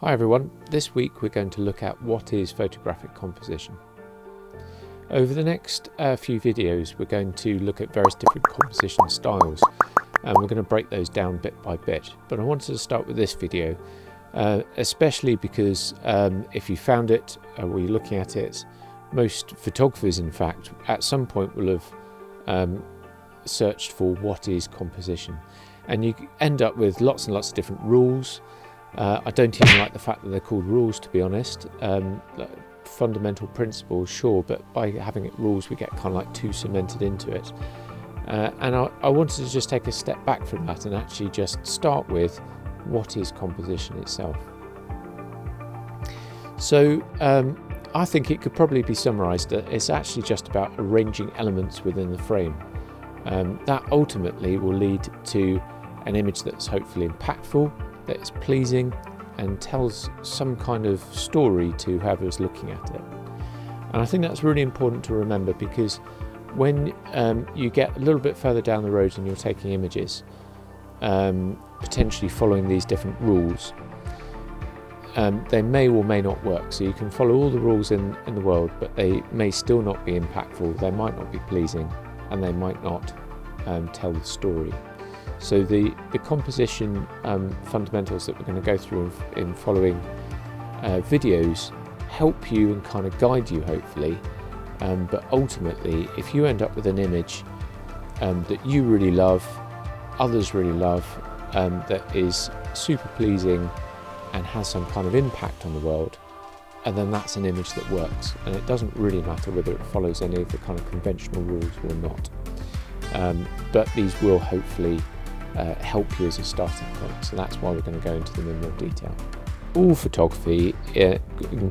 Hi everyone, this week we're going to look at what is photographic composition. Over the next few videos we're going to look at various different composition styles and we're going to break those down bit by bit. But I wanted to start with this video, especially because if you found it or you're looking at it, most photographers in fact at some point will have searched for what is composition, and you end up with lots and lots of different rules. I don't even like the fact that they're called rules, to be honest. Fundamental principles, sure, but by having it rules we get kind of like too cemented into it. And I wanted to just take a step back from that and actually just start with what is composition itself. So I think it could probably be summarised that it's actually just about arranging elements within the frame. That ultimately will lead to an image that's hopefully impactful, that is pleasing and tells some kind of story to whoever's looking at it. And I think that's really important to remember, because when you get a little bit further down the road and you're taking images, potentially following these different rules, they may or may not work. So you can follow all the rules in the world, but they may still not be impactful, they might not be pleasing, and they might not tell the story. So the composition fundamentals that we're going to go through in following videos help you and kind of guide you, hopefully. But ultimately, if you end up with an image that you really love, others really love, that is super pleasing and has some kind of impact on the world, and then that's an image that works. And it doesn't really matter whether it follows any of the kind of conventional rules or not. But these will hopefully help you as a starting point, so that's why we're going to go into them in more detail. All photography,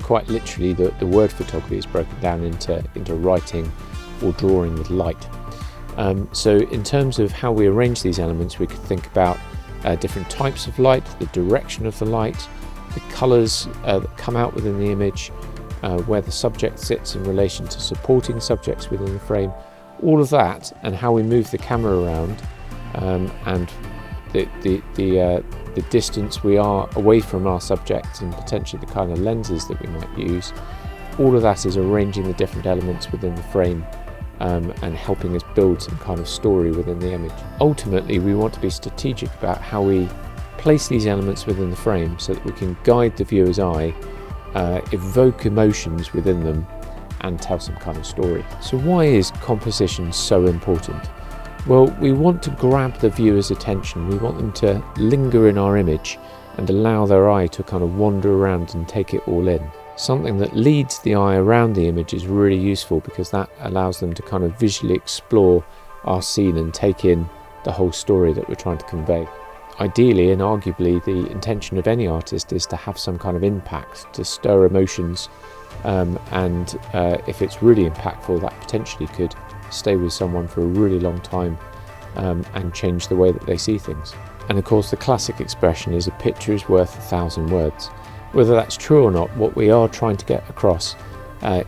quite literally the word photography is broken down into writing or drawing with light. So in terms of how we arrange these elements, we could think about different types of light, the direction of the light, the colours that come out within the image, where the subject sits in relation to supporting subjects within the frame, all of that, and how we move the camera around, and the distance we are away from our subject, and potentially the kind of lenses that we might use. All of that is arranging the different elements within the frame and helping us build some kind of story within the image. Ultimately, we want to be strategic about how we place these elements within the frame so that we can guide the viewer's eye, evoke emotions within them, and tell some kind of story. So why is composition so important? Well, we want to grab the viewer's attention. We want them to linger in our image and allow their eye to kind of wander around and take it all in. Something that leads the eye around the image is really useful, because that allows them to kind of visually explore our scene and take in the whole story that we're trying to convey. Ideally, and arguably the intention of any artist, is to have some kind of impact, to stir emotions, and if it's really impactful, that potentially could stay with someone for a really long time and change the way that they see things. And of course, the classic expression is a picture is worth 1,000 words. Whether that's true or not, what we are trying to get across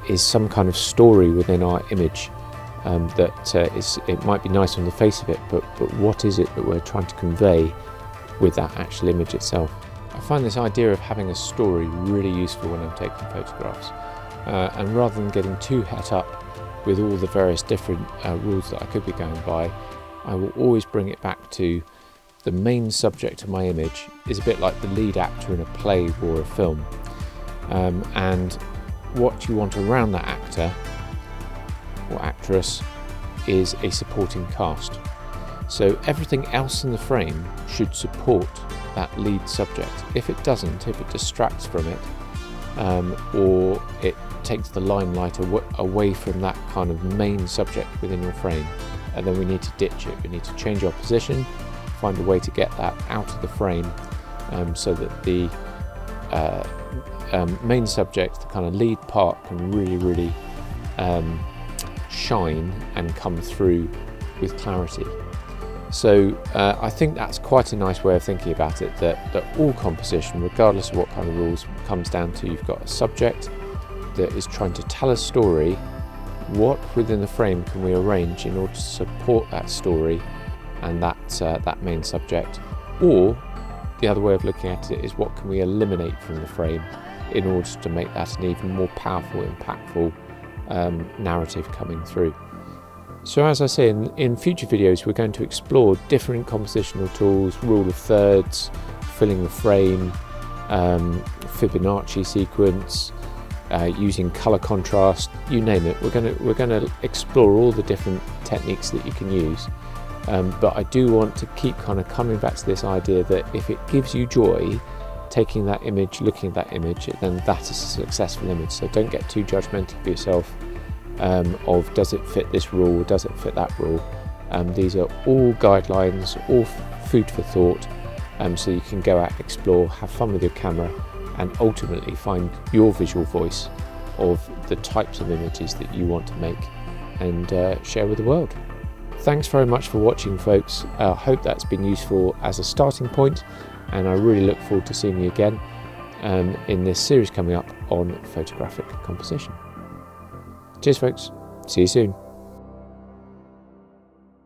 is some kind of story within our image it might be nice on the face of it, but what is it that we're trying to convey with that actual image itself? I find this idea of having a story really useful when I'm taking photographs, and rather than getting too het up with all the various different rules that I could be going by, I will always bring it back to the main subject of my image is a bit like the lead actor in a play or a film, and what you want around that actor or actress is a supporting cast. So everything else in the frame should support that lead subject. If it doesn't, if it distracts from it, or it takes the limelight away from that kind of main subject within your frame, and then we need to ditch it. We need to change our position, find a way to get that out of the frame, so that the main subject, the kind of lead part, can really shine and come through with clarity. So I think that's quite a nice way of thinking about it, that all composition, regardless of what kind of rules, comes down to you've got a subject that is trying to tell a story. What within the frame can we arrange in order to support that story and that main subject, or the other way of looking at it is what can we eliminate from the frame in order to make that an even more powerful, impactful narrative coming through. So as I say, in future videos we're going to explore different compositional tools, rule of thirds, filling the frame, Fibonacci sequence, using colour contrast, you name it. We're going to explore all the different techniques that you can use. But I do want to keep kind of coming back to this idea that if it gives you joy taking that image, looking at that image, then that is a successful image. So don't get too judgmental for yourself of does it fit this rule, does it fit that rule. These are all guidelines, all food for thought, so you can go out, explore, have fun with your camera, and ultimately find your visual voice of the types of images that you want to make and share with the world. Thanks very much for watching, folks. I hope that's been useful as a starting point, and I really look forward to seeing you again in this series coming up on photographic composition. Cheers, folks. See you soon.